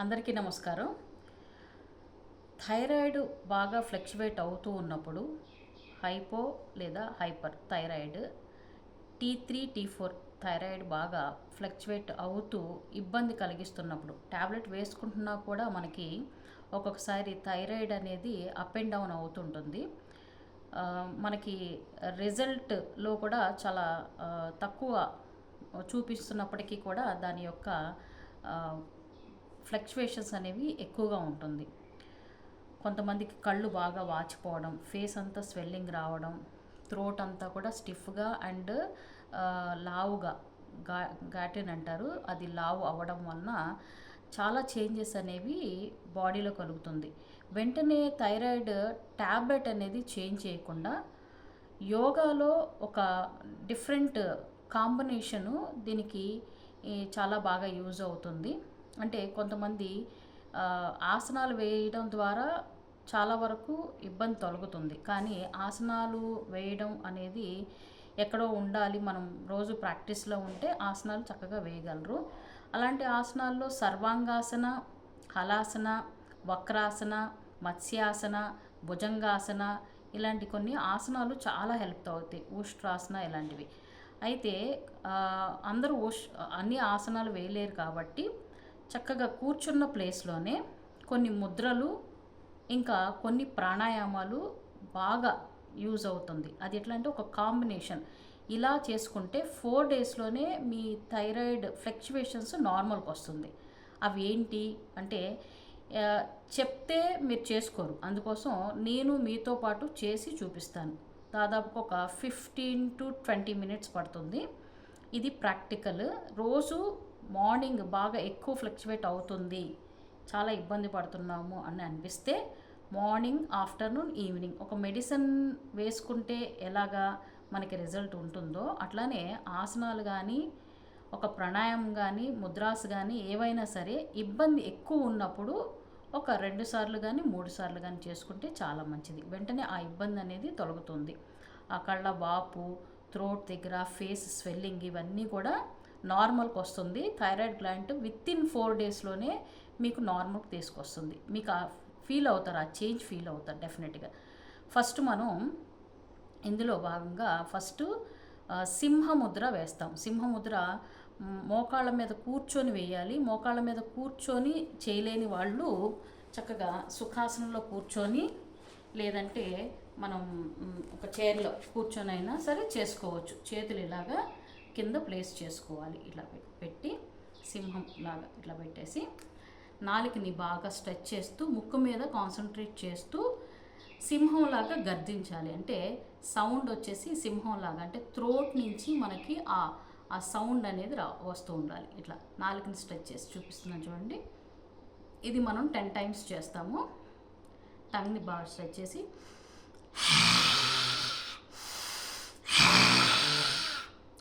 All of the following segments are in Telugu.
అందరికీ నమస్కారం. థైరాయిడ్ బాగా ఫ్లక్చువేట్ అవుతూ ఉన్నప్పుడు హైపో లేదా hyper thyroid, T3 T4 thyroid బాగా ఫ్లక్చువేట్ అవుతూ ఇబ్బంది కలిగిస్తున్నప్పుడు ట్యాబ్లెట్ వేసుకుంటున్నా కూడా మనకి ఒక్కొక్కసారి థైరాయిడ్ అనేది అప్ అండ్ డౌన్ అవుతుంటుంది. మనకి రిజల్ట్లో కూడా చాలా తక్కువ చూపిస్తున్నప్పటికీ కూడా దాని యొక్క ఫ్లక్చువేషన్స్ అనేవి ఎక్కువగా ఉంటుంది. కొంతమందికి కళ్ళు బాగా వాచిపోవడం, ఫేస్ అంతా స్వెల్లింగ్ రావడం, థ్రోట్ అంతా కూడా స్టిఫ్గా అండ్ లావుగా ఘాటిన్ అంటారు, అది లావు అవ్వడం వలన చాలా చేంజెస్ అనేవి బాడీలో కలుగుతుంది. వెంటనే థైరాయిడ్ ట్యాబ్లెట్ అనేది చేంజ్ చేయకుండా యోగాలో ఒక డిఫరెంట్ కాంబినేషను దీనికి చాలా బాగా యూజ్ అవుతుంది. అంటే కొంతమంది ఆసనాలు వేయడం ద్వారా చాలా వరకు ఇబ్బంది తొలగుతుంది, కానీ ఆసనాలు వేయడం అనేది ఎక్కడో ఉండాలి. మనం రోజు ప్రాక్టీస్లో ఉంటే ఆసనాలు చక్కగా వేయగలరు. అలాంటి ఆసనాల్లో సర్వాంగాసన, హలాసన, వక్రాసన, మత్స్యాసన, భుజంగాసన ఇలాంటి కొన్ని ఆసనాలు చాలా హెల్ప్ అవుతాయి. ఉష్ట్రాసన ఇలాంటివి. అయితే అందరూ అన్ని ఆసనాలు వేయలేరు కాబట్టి చక్కగా కూర్చున్న ప్లేస్లోనే కొన్ని ముద్రలు ఇంకా కొన్ని ప్రాణాయామాలు బాగా యూజ్ అవుతుంది. అది ఎట్లా అంటే ఒక కాంబినేషన్ ఇలా చేసుకుంటే 4 డేస్లోనే మీ థైరాయిడ్ ఫ్లక్చువేషన్స్ నార్మల్కి వస్తుంది. అవి ఏంటి అంటే చెప్తే మీరు చేసుకోరు, అందుకోసం నేను మీతో పాటు చేసి చూపిస్తాను. దాదాపు ఒక 15 to 20 మినిట్స్ పడుతుంది. ఇది ప్రాక్టికల్. రోజు మార్నింగ్ బాగా ఎక్కువ ఫ్లక్చువేట్ అవుతుంది, చాలా ఇబ్బంది పడుతున్నాము అని అనిపిస్తే మార్నింగ్, ఆఫ్టర్నూన్, ఈవినింగ్ ఒక మెడిసిన్ వేసుకుంటే ఎలాగా మనకి రిజల్ట్ ఉంటుందో అట్లానే ఆసనాలు కానీ, ఒక ప్రాణాయామం కానీ, ముద్రాస్ కానీ ఏవైనా సరే ఇబ్బంది ఎక్కువ ఉన్నప్పుడు ఒక 2 సార్లు కానీ 3 సార్లు కానీ చేసుకుంటే చాలా మంచిది. వెంటనే ఆ ఇబ్బంది అనేది తొలగుతుంది. ఆ కళ్ళ వాపు, థ్రోట్ దగ్గర ఫేస్ స్వెల్లింగ్ ఇవన్నీ కూడా నార్మల్కి వస్తుంది. థైరాయిడ్ గ్లాండ్ వితిన్ 4 డేస్లోనే మీకు నార్మల్కి తీసుకొస్తుంది. మీకు ఫీల్ అవుతారు, ఆ చేంజ్ ఫీల్ అవుతారు డెఫినెట్గా. ఫస్ట్ మనం ఇందులో భాగంగా సింహముద్ర వేస్తాం. సింహముద్ర మోకాళ్ళ మీద కూర్చొని వేయాలి. మోకాళ్ళ మీద కూర్చొని చేయలేని వాళ్ళు చక్కగా సుఖాసనంలో కూర్చొని, లేదంటే మనం ఒక చైర్లో కూర్చొని అయినా సరే చేసుకోవచ్చు. చేతులు ఇలాగా కింద ప్లేస్ చేసుకోవాలి. ఇట్లా పెట్టి సింహం లాగా ఇట్లా పెట్టేసి నాలుకని బాగా స్ట్రెచ్ చేస్తూ ముక్కు మీద కాన్సన్ట్రేట్ చేస్తూ సింహంలాగా గర్జించాలి. అంటే సౌండ్ వచ్చేసి సింహంలాగా, అంటే థ్రోట్ నుంచి మనకి ఆ సౌండ్ అనేది వస్తూ ఉండాలి. ఇట్లా నాలుకని స్ట్రెచ్ చేసి చూపిస్తున్నాను చూడండి. ఇది మనం 10 టైమ్స్ చేస్తాము. టంగ్ని బాగా స్ట్రెచ్ చేసి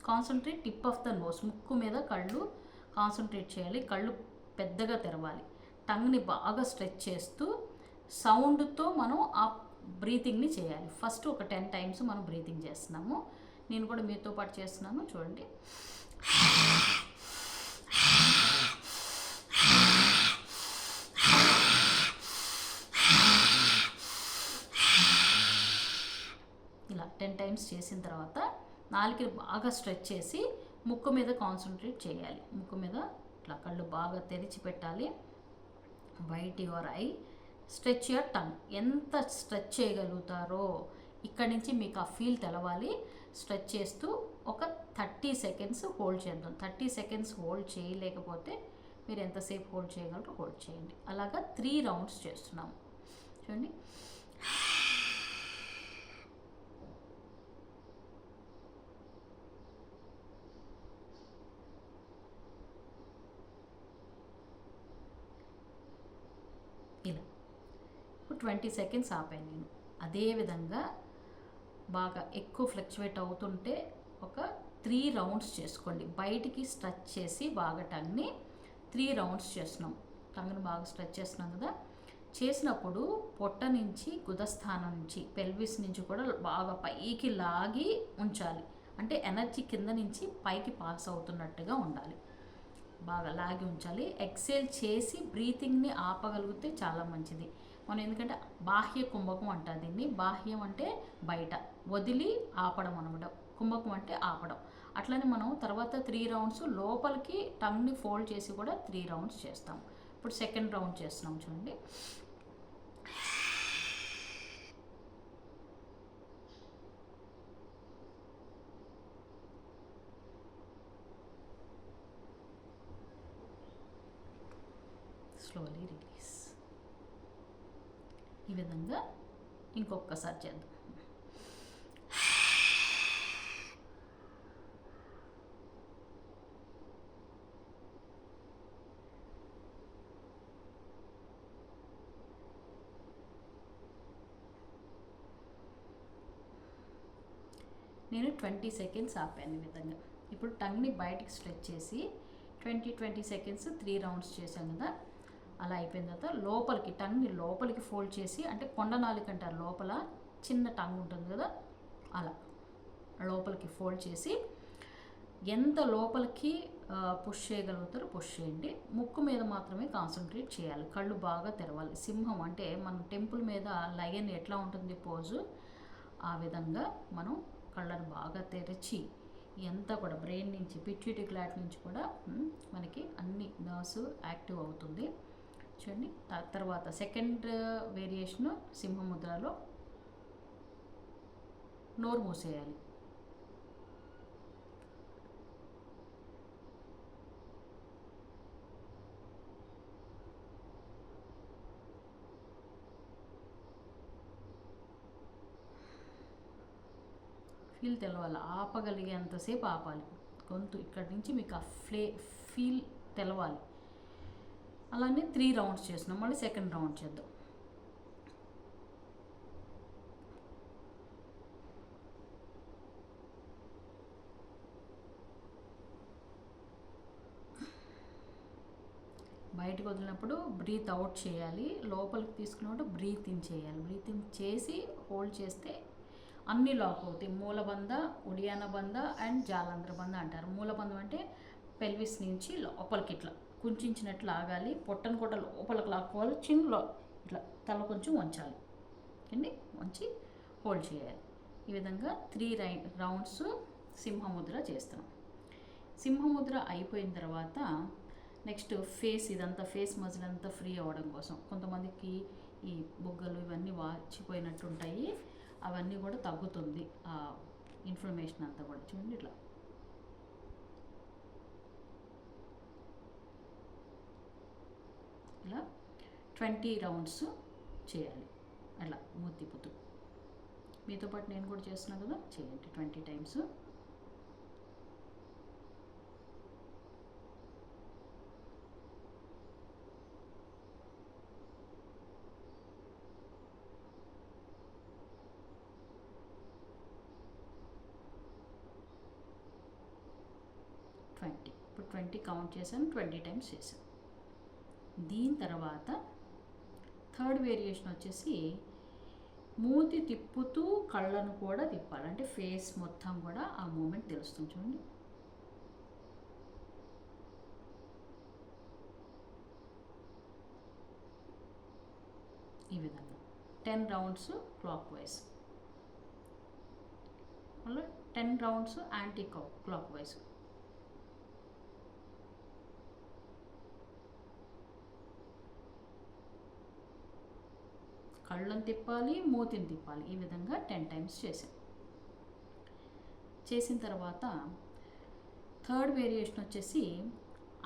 concentrate tip of the nose, ముక్కు మీద కళ్ళు కాన్సన్ట్రేట్ చేయాలి. కళ్ళు పెద్దగా తెరవాలి. టంగ్ని బాగా స్ట్రెచ్ చేస్తూ సౌండ్తో మనం ఆ బ్రీతింగ్ని చేయాలి. ఫస్ట్ ఒక 10 టైమ్స్ మనం బ్రీతింగ్ చేస్తున్నాము. నేను కూడా మీతో పాటు చేస్తున్నాను చూడండి. ఇలా 10 టైమ్స్ చేసిన తర్వాత నాలుకని బాగా స్ట్రెచ్ చేసి ముక్కు మీద కాన్సన్ట్రేట్ చేయాలి. ముక్కు మీద ఇట్లా కళ్ళు బాగా తెరిచి పెట్టాలి. White your I, stretch your tongue. ఎంత స్ట్రెచ్ చేయగలుగుతారో ఇక్కడి నుంచి మీకు ఆ ఫీల్ తెలవాలి. స్ట్రెచ్ చేస్తూ ఒక 30 సెకండ్స్ హోల్డ్ చేద్దాం. 30 సెకండ్స్ హోల్డ్ చేయలేకపోతే మీరు ఎంతసేపు హోల్డ్ చేయగలరో హోల్డ్ చేయండి. అలాగా 3 రౌండ్స్ చేస్తున్నాము చూడండి. ఇలా ఇప్పుడు 20 సెకండ్స్ ఆపాను నేను. అదేవిధంగా బాగా ఎక్కువ ఫ్లక్చువేట్ అవుతుంటే ఒక 3 రౌండ్స్ చేసుకోండి. బయటికి స్ట్రెచ్ చేసి బాగా టంగ్ని 3 రౌండ్స్ చేస్తున్నాం. టంగ్ని బాగా స్ట్రెచ్ చేస్తున్నాం కదా. చేసినప్పుడు పొట్ట నుంచి, గుదస్థానం నుంచి, పెల్విస్ నుంచి కూడా బాగా పైకి లాగి ఉంచాలి. అంటే ఎనర్జీ కింద నుంచి పైకి పాస్ అవుతున్నట్టుగా ఉండాలి. బాగా లాగి ఉంచాలి. ఎక్సేల్ చేసి బ్రీతింగ్ని ఆపగలిగితే చాలా మంచిది. మనం ఎందుకంటే బాహ్య కుంభకం అంటారు దీన్ని. బాహ్యం అంటే బయట, వదిలి ఆపడం అనమాట. కుంభకం అంటే ఆపడం. అట్లనే మనం తర్వాత 3 రౌండ్స్ లోపలికి టంగ్ని ఫోల్డ్ చేసి కూడా 3 రౌండ్స్ చేస్తాం. ఇప్పుడు సెకండ్ రౌండ్ చేస్తున్నాం చూడండి. Slowly release. ఈ విధంగా ఇంకొకసారి చేద్దాం. నేను 20 సెకండ్స్ ఆపాను ఈ విధంగా. ఇప్పుడు టంగ్ని బయటికి స్ట్రెచ్ చేసి 20 సెకండ్స్ 3 రౌండ్స్ చేశాను కదా. అలా అయిపోయిన తర్వాత లోపలికి టంగ్ని లోపలికి ఫోల్డ్ చేసి, అంటే కొండనాలిక అంటారు, లోపల చిన్న టంగ్ ఉంటుంది కదా, అలా లోపలికి ఫోల్డ్ చేసి ఎంత లోపలికి పుష్ చేయగలుగుతారో పుష్ చేయండి. ముక్కు మీద మాత్రమే కాన్సన్ట్రేట్ చేయాలి. కళ్ళు బాగా తెరవాలి. సింహం అంటే మన టెంపుల్ మీద లయన్ ఎట్లా ఉంటుంది పోజు, ఆ విధంగా మనం కళ్ళను బాగా తెరిచి ఎంత కూడా బ్రెయిన్ నుంచి, పిట్యూటరీ గ్లాండ్ నుంచి కూడా మనకి అన్ని నర్వ్స్ యాక్టివ్ అవుతుంది. చూడండి. తర్వాత సెకండ్ వేరియేషను సింహముద్రలో నోరు మూసేయాలి. ఫీల్ తెలవాలి. ఆపగలిగేంతసేపు ఆపాలి. గొంతు ఇక్కడి నుంచి మీకు ఆ ఫీల్ తెలవాలి. అలానే 3 రౌండ్స్ చేస్తున్నాం. మళ్ళీ సెకండ్ రౌండ్ చేద్దాం. బయటకు వదిలినప్పుడు బ్రీత్ అవుట్ చేయాలి. లోపలికి తీసుకున్నప్పుడు బ్రీత్ ఇన్ చేయాలి. బ్రీత్ ఇన్ చేసి హోల్డ్ చేస్తే అన్నీ లాక్ అవుతాయి. మూలబంధ, ఉడియాన బంధ అండ్ జాలంధ్ర బంధ అంటారు. మూలబంధం అంటే పెల్విస్ నుంచి లోపలికి ఇట్లా కుంచినట్లు లాగాలి. పొట్టను కూడా లోపలికి లాక్కోవాలి. చిన్నలో ఇట్లా తల కొంచెం వంచాలి. అండి వంచి హోల్డ్ చేయాలి. ఈ విధంగా 3 రౌండ్స్ సింహముద్ర చేస్తాం. సింహముద్ర అయిపోయిన తర్వాత నెక్స్ట్ ఫేస్, ఇదంతా ఫేస్ మజిల్ అంతా ఫ్రీ అవ్వడం కోసం కొంతమందికి ఈ బుగ్గలు ఇవన్నీ వాచిపోయినట్టు ఉంటాయి. అవన్నీ కూడా తగ్గుతుంది ఆ ఇన్ఫర్మేషన్ అంతా కూడా. చూడండి ఇట్లా ఇలా 20 రౌండ్స్ చేయాలి. అలా మూతి తిప్పుతూ. మీతో పాటు నేను కూడా చేస్తున్నాను కదా, చేయండి 20 టైమ్స్. ఇప్పుడు 20 కౌంట్ చేశాను, 20 టైమ్స్ చేశాను. దీని తర్వాత థర్డ్ వేరియేషన్ వచ్చేసి మూతి తిప్పుతూ కళ్ళను కూడా తిప్పాలి. అంటే ఫేస్ మొత్తం కూడా ఆ మూమెంట్ తెలుస్తుంది. చూడండి ఈ విధంగా 10 రౌండ్స్ క్లాక్ వైజ్, మళ్ళీ 10 రౌండ్స్ యాంటీ క్లాక్ వైజ్. కళ్ళను తిప్పాలి, మూతిని తిప్పాలి. ఈ విధంగా 10 టైమ్స్ చేసాం. చేసిన తర్వాత థర్డ్ వేరియేషన్ వచ్చేసి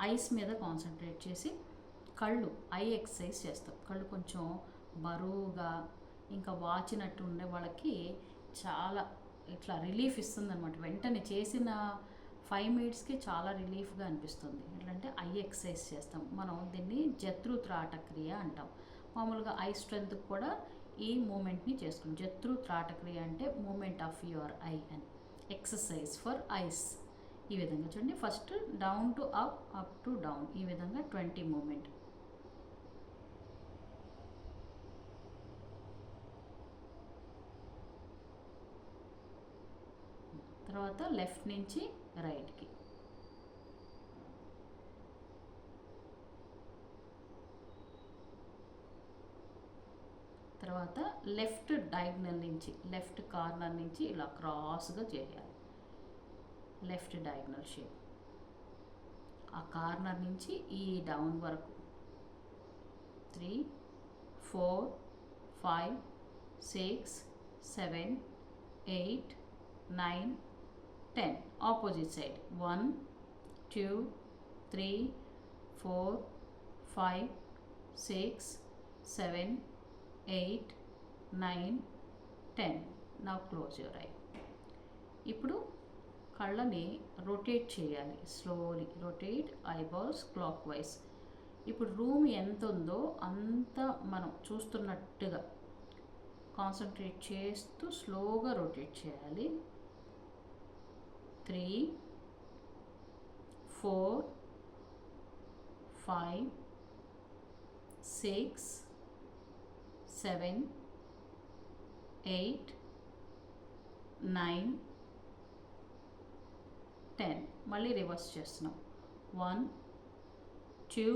ఐస్ మీద కాన్సన్ట్రేట్ చేసి కళ్ళు ఐ ఎక్సర్సైజ్ చేస్తాం. కళ్ళు కొంచెం బరువుగా ఇంకా వాచినట్టు ఉండే వాళ్ళకి చాలా ఇట్లా రిలీఫ్ ఇస్తుంది అనమాట. వెంటనే చేసిన 5 మినిట్స్కి చాలా రిలీఫ్గా అనిపిస్తుంది. ఎట్లంటే ఐ ఎక్సర్సైజ్ చేస్తాం. మనం దీన్ని జత్రుత్రాటక్రియ అంటాం. మామూలుగా ఐ స్ట్రెంత్ కూడా ఈ మూమెంట్ని చేసుకుంటాం. జత్రుత్రాటక్రియ అంటే మూమెంట్ ఆఫ్ యువర్ ఐ అని, ఎక్సర్సైజ్ ఫర్ ఐస్. ఈ విధంగా చూడండి. First down to up, up to down, ఈ విధంగా 20 మూమెంట్. తర్వాత లెఫ్ట్ నుంచి రైట్కి. తర్వాత లెఫ్ట్ డయాగ్నల్ నుంచి, లెఫ్ట్ కార్నర్ నుంచి ఇలా క్రాస్గా చేయాలి. లెఫ్ట్ డయాగ్నల్ షేప్ ఆ కార్నర్ నుంచి ఈ డౌన్ వరకు 3 4 5 6 7 8 9 10. Opposite side 1 2 3 4 5 6 7 8 9 10. Now close your I. ఇప్పుడు కళ్ళని రొటేట్ చేయాలి. Slowly rotate eyeballs clock wise. ఇప్పుడు రూమ్ ఎంత ఉందో అంత మనం చూస్తున్నట్టుగా కాన్సన్ట్రేట్ చేస్తూ స్లోగా రొటేట్ చేయాలి. 3 4 5 6 7 8 9 10. మళ్ళీ రివర్స్ చేస్తున్నాం. 1 2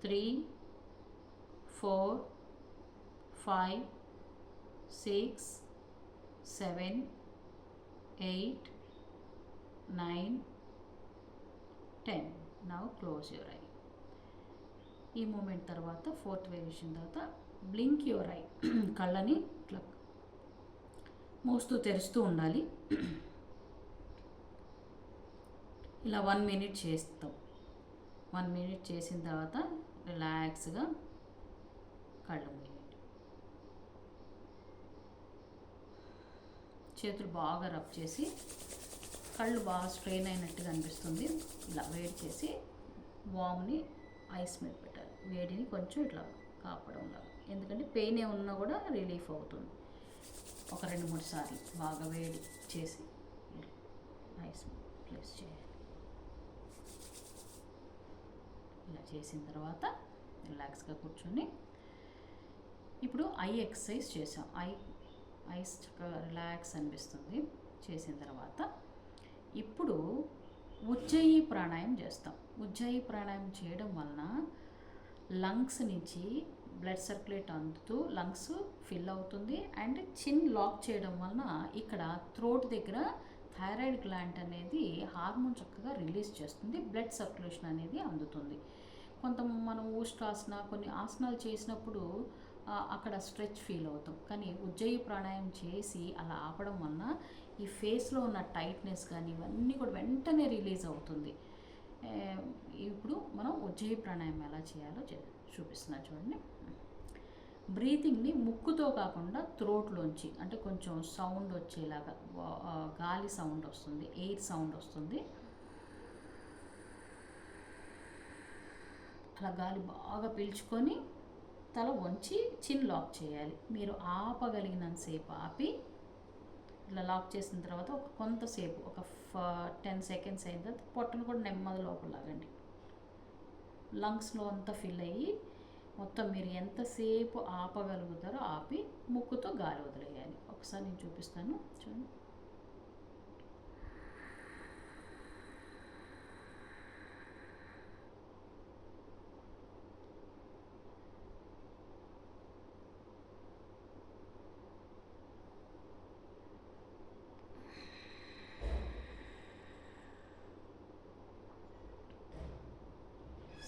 3 4 5 6 7 8 9 10. Now close your I. ఈ మూమెంట్ తర్వాత ఫోర్త్ వేరియేషన్ తర్వాత బ్లింక్ యువర్ ఐ. కళ్ళని ఇట్లా మూస్తూ తెరుస్తూ ఉండాలి. ఇలా 1 minute చేస్తాం. 1 minute చేసిన తర్వాత రిలాక్స్గా కళ్ళు మూయండి. చేతులు బాగా రబ్ చేసి కళ్ళు బాగా స్ట్రెయిన్ అయినట్టుగా అనిపిస్తుంది. ఇలా వేడి చేసి వామ్ని ఐస్ మీద పెట్టాలి. వేడిని కొంచెం ఇట్లా కాపడం లాగా, ఎందుకంటే పెయిన్ ఏమన్నా కూడా రిలీఫ్ అవుతుంది. ఒక 2-3 సార్లు బాగా వేడి చేసి ఐస్ ప్లేస్ చేయాలి. ఇలా చేసిన తర్వాత రిలాక్స్గా కూర్చొని ఇప్పుడు ఐ ఎక్సర్సైజ్ చేసాం. ఐస్ చక్కగా రిలాక్స్ అనిపిస్తుంది. చేసిన తర్వాత ఇప్పుడు ఉజ్జయి ప్రాణాయామం చేస్తాం. ఉజ్జయి ప్రాణాయామం చేయడం వలన లంగ్స్ నుంచి బ్లడ్ సర్క్యులేట్ అందుతూ లంగ్స్ ఫిల్ అవుతుంది. అండ్ చిన్ లాక్ చేయడం వలన ఇక్కడ థ్రోట్ దగ్గర థైరాయిడ్ గ్లాండ్ అనేది హార్మోన్ చక్కగా రిలీజ్ చేస్తుంది. బ్లడ్ సర్క్యులేషన్ అనేది అందుతుంది. మనం ఊష్ట్రాసన కొన్ని ఆసనాలు చేసినప్పుడు అక్కడ స్ట్రెచ్ ఫీల్ అవుతాం. కానీ ఉజ్జయి ప్రాణాయామం చేసి అలా ఆపడం వలన ఈ ఫేస్లో ఉన్న టైట్నెస్ కానీ ఇవన్నీ కూడా వెంటనే రిలీజ్ అవుతుంది. ఇప్పుడు మనం ఉజ్జయి ప్రాణాయామం ఎలా చేయాలో చూపిస్తున్నా చూడండి. బ్రీతింగ్ని ముక్కుతో కాకుండా థ్రోట్లోంచి, అంటే కొంచెం సౌండ్ వచ్చేలాగా, గాలి సౌండ్ వస్తుంది, ఎయిర్ సౌండ్ వస్తుంది. అలా గాలి బాగా పీల్చుకొని తల వంచి చిన్ లాక్ చేయాలి. మీరు ఆపగలిగినంతసేపు ఆపి ఇలా లాక్ చేసిన తర్వాత కొంతసేపు ఒక 10 seconds అయిన తర్వాత పొట్టను కూడా నెమ్మది లోపల లాగండి. లంగ్స్లో అంతా ఫిల్ అయ్యి మొత్తం మీరు ఎంతసేపు ఆపగలుగుతారో ఆపి ముక్కుతో గాలి వదిలేయాలి. ఒకసారి నేను చూపిస్తాను చూడండి.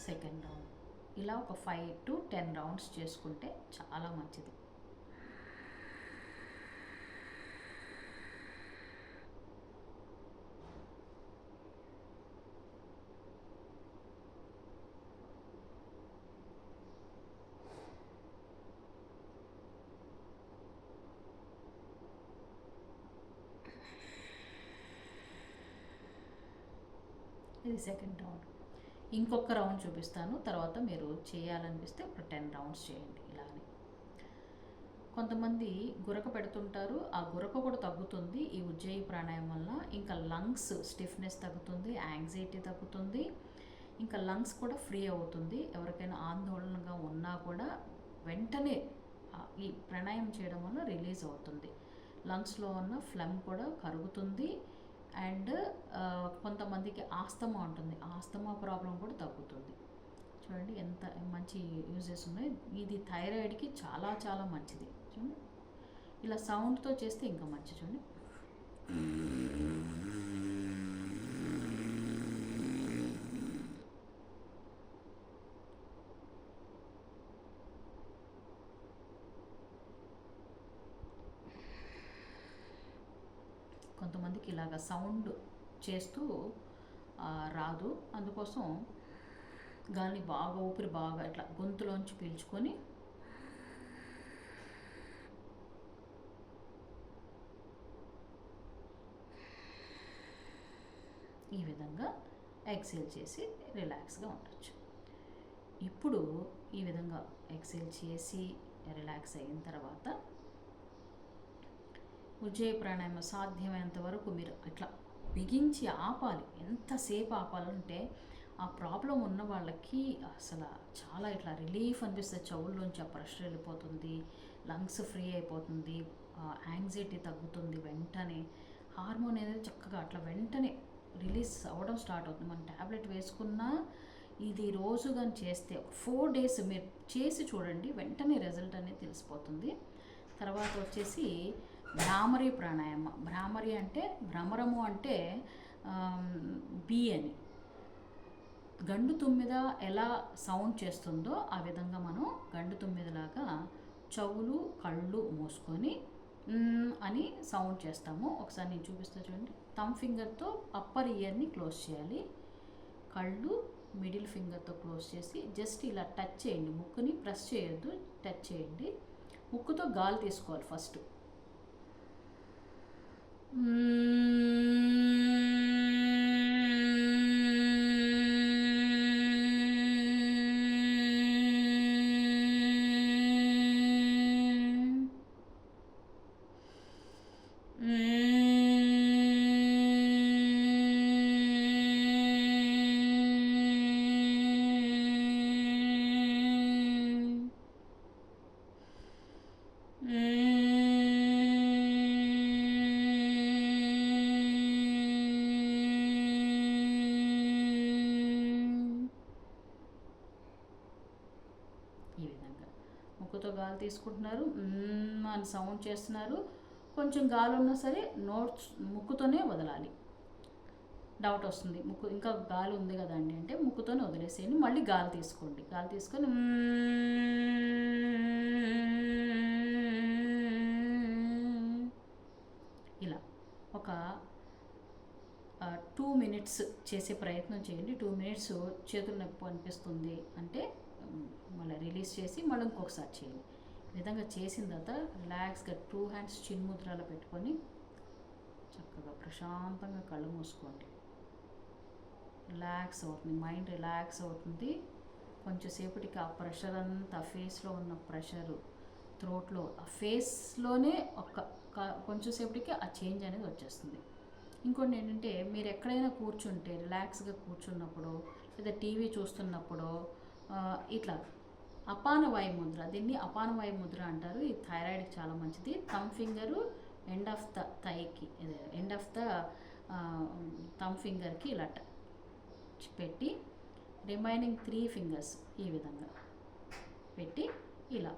సెకండ్ రౌండ్ ఇలా ఒక 5 to 10 rounds చేసుకుంటే చాలా మంచిది. ఇది సెకండ్ రౌండ్. ఇంకొక రౌండ్ చూపిస్తాను, తర్వాత మీరు చేయాలనిపిస్తే ఒక 10 rounds చేయండి. ఇలానే కొంతమంది గురక పెడుతుంటారు, ఆ గురక కూడా తగ్గుతుంది ఈ ఉజ్జయి ప్రాణాయామం వల్ల. ఇంకా లంగ్స్ స్టిఫ్నెస్ తగ్గుతుంది, యాంగ్జైటీ తగ్గుతుంది, ఇంకా లంగ్స్ కూడా ఫ్రీ అవుతుంది. ఎవరికైనా ఆందోళనగా ఉన్నా కూడా వెంటనే ఈ ప్రాణాయామం చేయడం వల్ల రిలీజ్ అవుతుంది. లంగ్స్లో ఉన్న ఫ్లమ్ కూడా కరుగుతుంది. అండ్ కొంతమందికి ఆస్తమా ఉంటుంది, ఆస్తమా ప్రాబ్లం కూడా తగ్గుతుంది. చూడండి ఎంత మంచి యూజెస్ ఉన్నాయి. ఇది థైరాయిడ్కి చాలా చాలా మంచిది. చూడండి ఇలా సౌండ్తో చేస్తే ఇంకా మంచిది. చూడండి కొంతమందికి ఇలాగ సౌండ్ చేస్తూ రాదు, అందుకోసం గాలిని బాగా ఊపిరి బాగా ఇట్లా గొంతులోంచి పీల్చుకొని ఈ విధంగా ఎక్సేల్ చేసి రిలాక్స్గా ఉండొచ్చు. ఇప్పుడు ఈ విధంగా ఎక్సేల్ చేసి రిలాక్స్ అయిన తర్వాత ఉజ్జయ ప్రాణాయామం సాధ్యమైనంత వరకు మీరు ఇట్లా బిగించి ఆపాలి. ఎంతసేపు ఆపాలంటే ఆ ప్రాబ్లం ఉన్న వాళ్ళకి అసలు చాలా ఇట్లా రిలీఫ్ అనిపిస్తుంది. చెవుల్లోంచి ఆ ప్రెషర్ వెళ్ళిపోతుంది, లంగ్స్ ఫ్రీ అయిపోతుంది, యాంగ్జైటీ తగ్గుతుంది, వెంటనే హార్మోన్ అనేది చక్కగా అట్లా వెంటనే రిలీజ్ అవ్వడం స్టార్ట్ అవుతుంది. మనం ట్యాబ్లెట్ వేసుకున్నా ఇది రోజు కానీ చేస్తే 4 days మీరు చేసి చూడండి, వెంటనే రిజల్ట్ అనేది తెలిసిపోతుంది. తర్వాత వచ్చేసి భ్రామరీ ప్రాణాయామ. భ్రామరీ అంటే భ్రమరము అంటే బీ అని, గండు తుమ్మిద ఎలా సౌండ్ చేస్తుందో ఆ విధంగా మనం గండు తుమ్మిదలాగా చెవులు కళ్ళు మూసుకొని అని సౌండ్ చేస్తాము. ఒకసారి నేను చూపిస్తా చూడండి. థమ్ ఫింగర్తో అప్పర్ ఇయర్ని క్లోజ్ చేయాలి, కళ్ళు మిడిల్ ఫింగర్తో క్లోజ్ చేసి జస్ట్ ఇలా టచ్ చేయండి. ముక్కుని ప్రెస్ చేయొద్దు, టచ్ చేయండి. ముక్కుతో గాలి తీసుకోవాలి ఫస్ట్. ఈ విధంగా ముక్కుతో గాలి తీసుకుంటున్నారు, అని సౌండ్ చేస్తున్నారు. కొంచెం గాలి ఉన్నా సరే ముక్కుతోనే వదలాలి. డౌట్ వస్తుంది, ముక్కు ఇంకా గాలి ఉంది కదండి అంటే ముక్కుతోనే వదిలేసేయండి. మళ్ళీ గాలి తీసుకోండి. గాలి తీసుకొని ఇలా ఒక 2 minutes చేసే ప్రయత్నం చేయండి. 2 minutes చేతులు నొప్పి అనిపిస్తుంది అంటే మళ్ళీ రిలీజ్ చేసి మళ్ళీ ఇంకొకసారి చేయండి. ఈ విధంగా చేసిన తర్వాత రిలాక్స్గా 2 hands చిన్ముద్రలో పెట్టుకొని చక్కగా ప్రశాంతంగా కళ్ళు మూసుకోండి. రిలాక్స్ అవుతుంది, మైండ్ రిలాక్స్ అవుతుంది. కొంచెంసేపటికి ఆ ప్రెషర్ అంతా ఫేస్లో ఉన్న ప్రెషరు థ్రోట్లో ఆ ఫేస్లోనే కొంచెంసేపటికి ఆ చేంజ్ అనేది వచ్చేస్తుంది. ఇంకోటి ఏంటంటే మీరు ఎక్కడైనా కూర్చుంటే రిలాక్స్గా కూర్చున్నప్పుడు లేదా టీవీ చూస్తున్నప్పుడు ఇట్లా అపాన వాయు ముద్ర, దీన్ని అపాన వాయు ముద్ర అంటారు. ఈ థైరాయిడ్కి చాలా మంచిది. Thumb finger end of the థైకి, ఎండ్ ఆఫ్ ద థమ్ ఫింగర్కి ఇలా పెట్టి రిమైనింగ్ 3 fingers ఈ విధంగా పెట్టి ఇలా,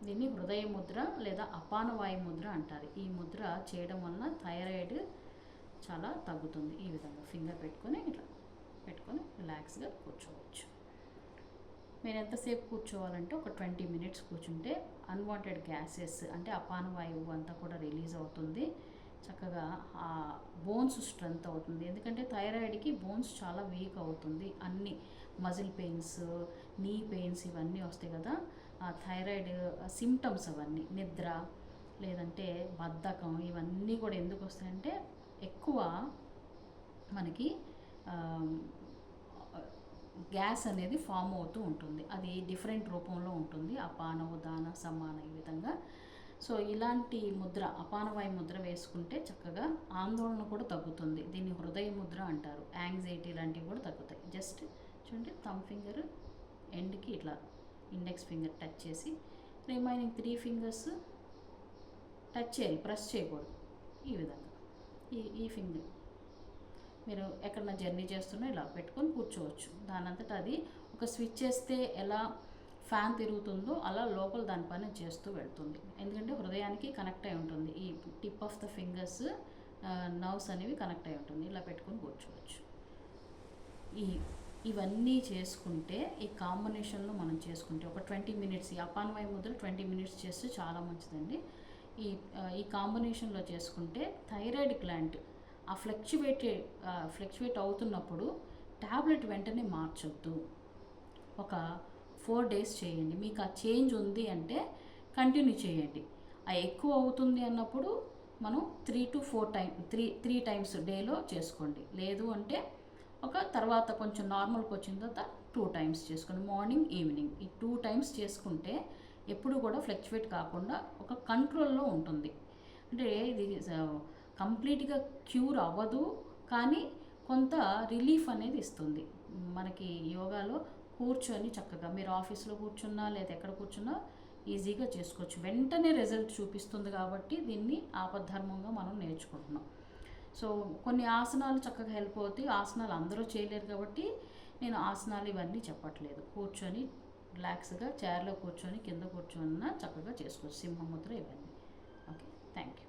దీన్ని హృదయ ముద్ర లేదా అపాన వాయు ముద్ర అంటారు. ఈ ముద్ర చేయడం వలన థైరాయిడ్ చాలా తగ్గుతుంది. ఈ విధంగా ఫింగర్ పెట్టుకొని ఇట్లా పెట్టుకొని రిలాక్స్గా కూర్చోవచ్చు. మీరు ఎంతసేపు కూర్చోవాలంటే ఒక 20 minutes కూర్చుంటే అన్వాంటెడ్ గ్యాసెస్ అంటే అపాన వాయువు అంతా కూడా రిలీజ్ అవుతుంది. చక్కగా ఆ బోన్స్ స్ట్రెంత్ అవుతుంది. ఎందుకంటే థైరాయిడ్కి బోన్స్ చాలా వీక్ అవుతుంది. అన్ని మజిల్ పెయిన్స్, నీ పెయిన్స్ ఇవన్నీ వస్తాయి కదా, ఆ థైరాయిడ్ సిమ్టమ్స్ అవన్నీ, నిద్ర లేదంటే బద్ధకం ఇవన్నీ కూడా ఎందుకు వస్తాయంటే ఎక్కువ మనకి గ్యాస్ అనేది ఫామ్ అవుతూ ఉంటుంది. అది డిఫరెంట్ రూపంలో ఉంటుంది, అపాన ఉదాన సమాన ఈ విధంగా. సో ఇలాంటి ముద్ర అపానవాయు ముద్ర వేసుకుంటే చక్కగా ఆందోళన కూడా తగ్గుతుంది. దీన్ని హృదయ ముద్ర అంటారు. యాంగ్జైటీ లాంటివి కూడా తగ్గుతాయి. జస్ట్ చూడండి, థమ్ ఫింగర్ ఎండ్కి ఇట్లా ఇండెక్స్ ఫింగర్ టచ్ చేసి రిమైనింగ్ 3 fingers టచ్ చేయాలి, ప్రెస్ చేయకూడదు. ఈ విధంగా ఈ ఫింగర్ మీరు ఎక్కడన్నా జర్నీ చేస్తున్నా ఇలా పెట్టుకొని కూర్చోవచ్చు. దానంతటా అది ఒక స్విచ్ చేస్తే ఎలా ఫ్యాన్ తిరుగుతుందో అలా లోపల దాని పని చేస్తూ వెళ్తుంది. ఎందుకంటే హృదయానికి కనెక్ట్ అయి ఉంటుంది. ఈ tip of the fingers nerves అనేవి కనెక్ట్ అయి ఉంటుంది. ఇలా పెట్టుకొని కూర్చోవచ్చు. ఇవన్నీ చేసుకుంటే ఈ కాంబినేషన్లో మనం చేసుకుంటే ఒక 20 మినిట్స్, ఈ అపానవాయు ముద్ర 20 మినిట్స్ చేస్తే చాలా మంచిదండి. ఈ కాంబినేషన్లో చేసుకుంటే థైరాయిడ్ గ్లాండ్ ఆ ఫ్లక్చువేట్ అవుతున్నప్పుడు ట్యాబ్లెట్ వెంటనే మార్చొద్దు. ఒక 4 డేస్ చేయండి. మీకు ఆ చేంజ్ ఉంది అంటే కంటిన్యూ చేయండి. ఆ ఎక్కువ అవుతుంది అన్నప్పుడు మనం 3 to 4 త్రీ టైమ్స్ డేలో చేసుకోండి. లేదు అంటే ఒక తర్వాత కొంచెం నార్మల్కి వచ్చిన తర్వాత 2 టైమ్స్ చేసుకోండి. మార్నింగ్, ఈవినింగ్ ఈ 2 టైమ్స్ చేసుకుంటే ఎప్పుడు కూడా ఫ్లక్చువేట్ కాకుండా ఒక కంట్రోల్లో ఉంటుంది. అంటే ఇది కంప్లీట్గా క్యూర్ అవ్వదు, కానీ కొంత రిలీఫ్ అనేది ఇస్తుంది. మనకి యోగాలో కూర్చొని చక్కగా మీరు ఆఫీస్లో కూర్చున్నా లేదా ఎక్కడ కూర్చున్నా ఈజీగా చేసుకోవచ్చు. వెంటనే రిజల్ట్ చూపిస్తుంది కాబట్టి దీన్ని ఆపద్ధర్మంగా మనం నేర్చుకుంటున్నాం. సో కొన్ని ఆసనాలు చక్కగా హెల్ప్ అవుతాయి. ఆసనాలు అందరూ చేయలేరు కాబట్టి నేను ఆసనాలు ఇవన్నీ చెప్పట్లేదు. కూర్చొని రిలాక్స్గా చైర్లో కూర్చొని కింద కూర్చొని చక్కగా చేసుకోవచ్చు. సింహముద్ర ఇవన్నీ. Okay, thank you.